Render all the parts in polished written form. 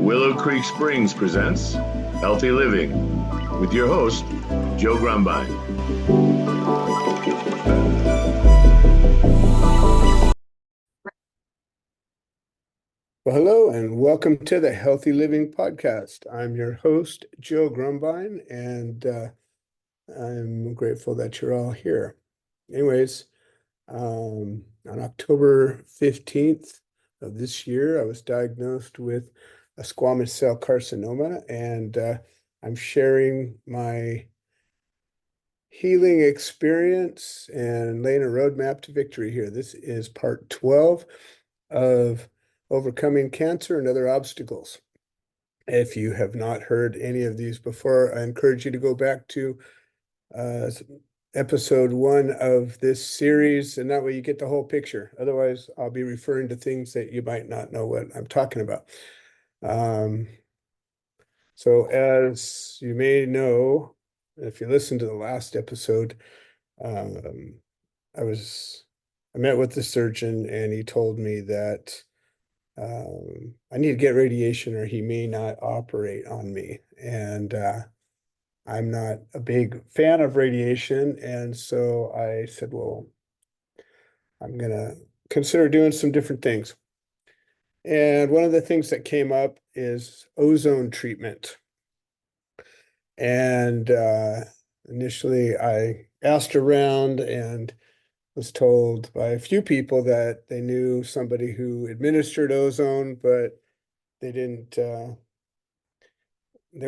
Willow Creek Springs presents Healthy Living with your host, Joe Grumbine. Well, hello and welcome to the Healthy Living Podcast. I'm your host, Joe Grumbine, and I'm grateful that you're all here. Anyways, on October 15th of this year, I was diagnosed with a squamous cell carcinoma, and I'm sharing my healing experience and laying a roadmap to victory here. This is part 12 of overcoming cancer and other obstacles. If you have not heard any of these before, I encourage you to go back to episode 1 of this series, and that way you get the whole picture. Otherwise, I'll be referring to things that you might not know what I'm talking about. So as you may know, if you listened to the last episode, um, I met with the surgeon and he told me that I need to get radiation or he may not operate on me. And I'm not a big fan of radiation. And so I said, well, I'm going to consider doing some different things. And one of the things that came up is ozone treatment. And initially I asked around and was told by a few people that they knew somebody who administered ozone, but they didn't, they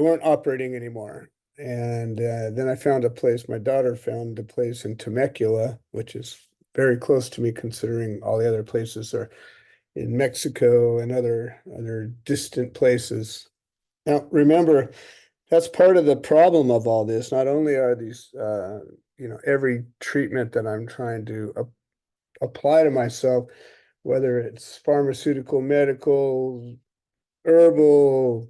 weren't operating anymore. And then I found a place, my daughter found a place in Temecula, which is very close to me considering all the other places are in Mexico and other distant places. Now, remember, that's part of the problem of all this. Not only are these, every treatment that I'm trying to apply to myself, whether it's pharmaceutical, medical, herbal,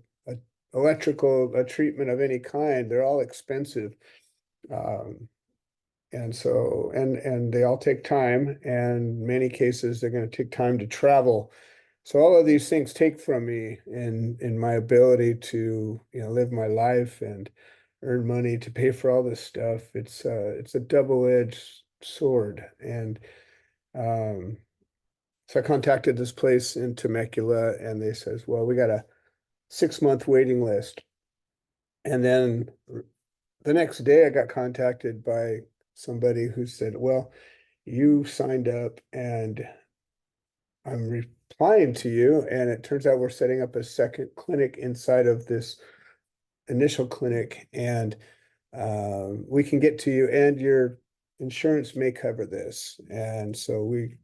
electrical, a treatment of any kind, they're all expensive. And so, and they all take time, and in many cases, they're going to take time to travel. So all of these things take from me in my ability to, live my life and earn money to pay for all this stuff. It's a double-edged sword. And so I contacted this place in Temecula and they says, well, we got a 6-month waiting list. And then the next day I got contacted by somebody who said, well, you signed up and I'm replying to you. And it turns out we're setting up a second clinic inside of this initial clinic, and we can get to you and your insurance may cover this. And so we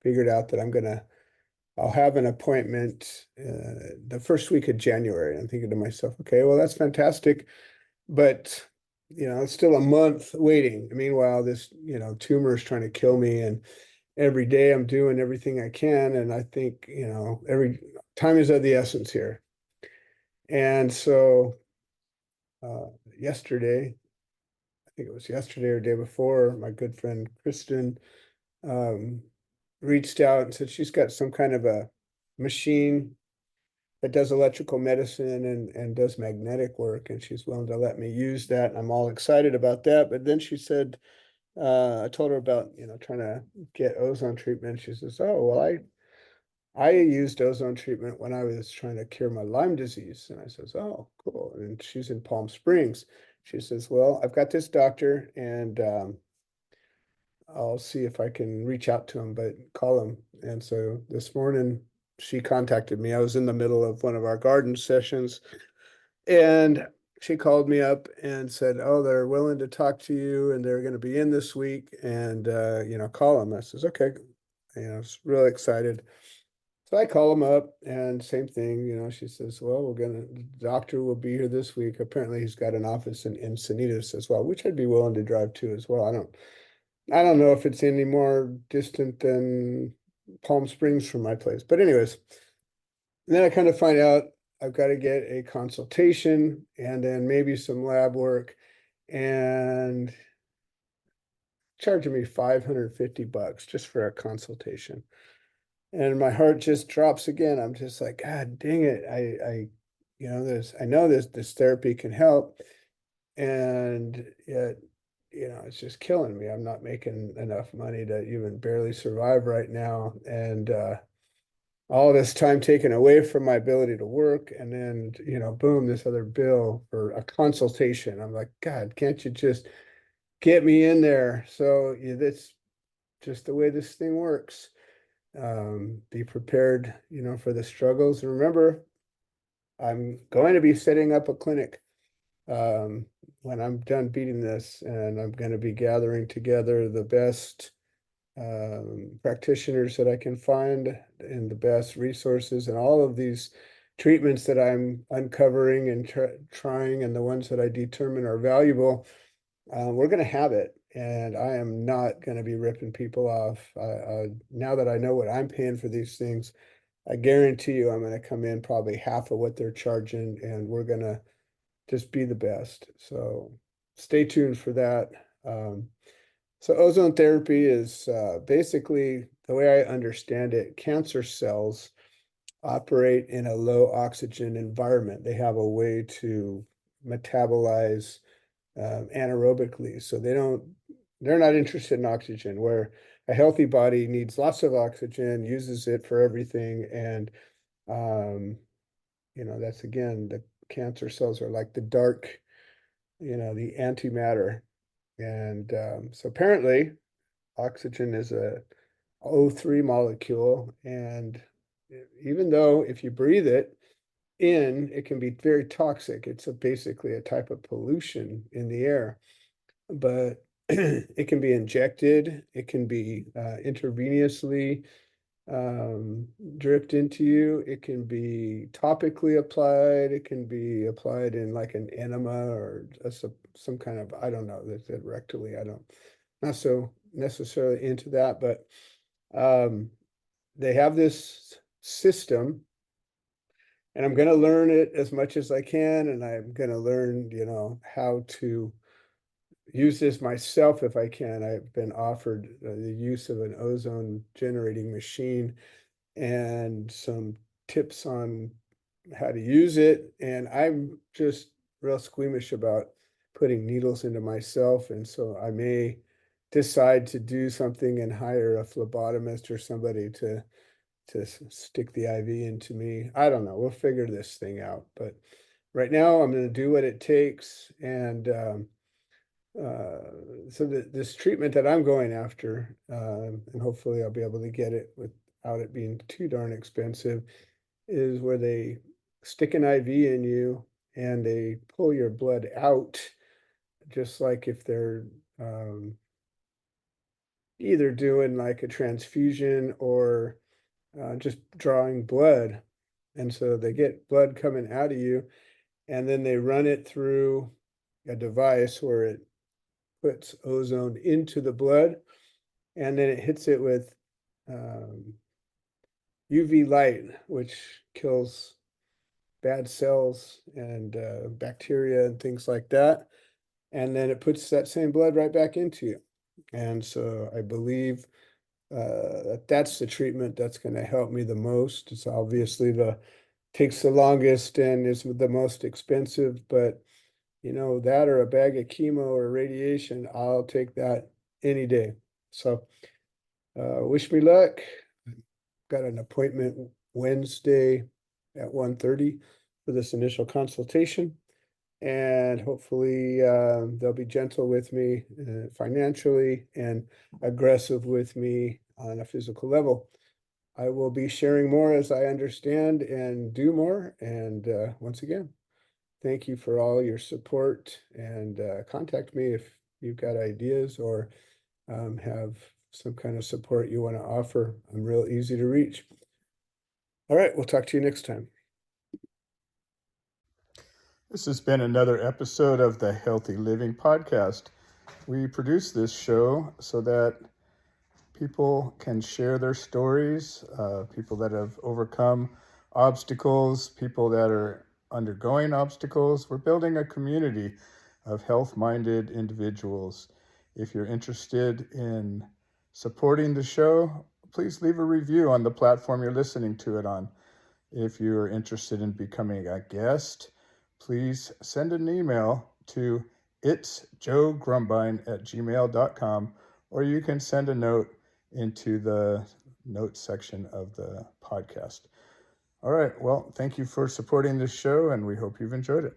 figured out that I'll have an appointment the first week of January. I'm thinking to myself, okay, well, that's fantastic, but it's still a month waiting. Meanwhile, this, tumor is trying to kill me, and every day I'm doing everything I can. And I think, every time is of the essence here. And so yesterday, I think it was yesterday or day before, my good friend Kristen um, reached out and said she's got some kind of a machine that does electrical medicine and does magnetic work, and she's willing to let me use that. And I'm all excited about that. But then she said, I told her about, trying to get ozone treatment. She says, oh, well, I used ozone treatment when I was trying to cure my Lyme disease. And I says, oh, cool. And she's in Palm Springs. She says, well, I've got this doctor and I'll see if I can reach out to him, but call him. And so this morning she contacted me. I was in the middle of one of our garden sessions and she called me up and said, oh, they're willing to talk to you and they're going to be in this week and, call them. I says, okay, I was really excited. So I call him up and same thing, she says, well, the doctor will be here this week. Apparently he's got an office in Encinitas as well, which I'd be willing to drive to as well. I don't know if it's any more distant than Palm Springs from my place. But anyways, then I kind of find out I've got to get a consultation and then maybe some lab work and charging me $550 just for a consultation. And my heart just drops again. I'm just like, God dang it. I know this therapy can help. And yet, it's just killing me. I'm not making enough money to even barely survive right now. And all this time taken away from my ability to work. And then, boom, this other bill for a consultation. I'm like, God, can't you just get me in there? So yeah, that's just the way this thing works. Be prepared, for the struggles. And remember, I'm going to be setting up a clinic um, when I'm done beating this, and I'm going to be gathering together the best practitioners that I can find and the best resources and all of these treatments that I'm uncovering and trying, and the ones that I determine are valuable. We're going to have it, and I am not going to be ripping people off. Now that I know what I'm paying for these things, I guarantee you I'm going to come in probably half of what they're charging, and we're going to just be the best. So stay tuned for that. So ozone therapy is basically, the way I understand it, cancer cells operate in a low oxygen environment. They have a way to metabolize anaerobically. So they're not interested in oxygen, where a healthy body needs lots of oxygen, uses it for everything. And, that's again, the cancer cells are like the dark, the antimatter. And so apparently oxygen is a O3 molecule. And even though if you breathe it in, it can be very toxic. It's basically a type of pollution in the air, but it can be injected, it can be intravenously dripped into you, it can be topically applied, it can be applied in like an enema or some kind of, I don't know, that's it rectally. I don't, not so necessarily into that, but they have this system, and I'm going to learn it as much as I can, and I'm going to learn, how to use this myself if I can. I've been offered the use of an ozone generating machine and some tips on how to use it. And I'm just real squeamish about putting needles into myself. And so I may decide to do something and hire a phlebotomist or somebody to stick the IV into me. I don't know. We'll figure this thing out. But right now, I'm going to do what it takes. And so this treatment that I'm going after, and hopefully I'll be able to get it without it being too darn expensive, is where they stick an IV in you and they pull your blood out, just like if they're either doing like a transfusion or just drawing blood. And so they get blood coming out of you, and then they run it through a device where it puts ozone into the blood, and then it hits it with UV light, which kills bad cells and bacteria and things like that. And then it puts that same blood right back into you. And so I believe that's the treatment that's going to help me the most. It's obviously takes the longest and is the most expensive, but that or a bag of chemo or radiation, I'll take that any day. So wish me luck. Got an appointment Wednesday at 1:30 for this initial consultation. And hopefully they'll be gentle with me financially and aggressive with me on a physical level. I will be sharing more as I understand and do more. And once again, thank you for all your support, and contact me if you've got ideas or have some kind of support you want to offer. I'm real easy to reach. All right, we'll talk to you next time. This has been another episode of the Healthy Living Podcast. We produce this show so that people can share their stories, people that have overcome obstacles, people that are undergoing obstacles. We're building a community of health-minded individuals. If you're interested in supporting the show, please leave a review on the platform you're listening to it on. If you're interested in becoming a guest, please send an email to itsjoegrumbine@gmail.com, or you can send a note into the notes section of the podcast. All right. Well, thank you for supporting this show, and we hope you've enjoyed it.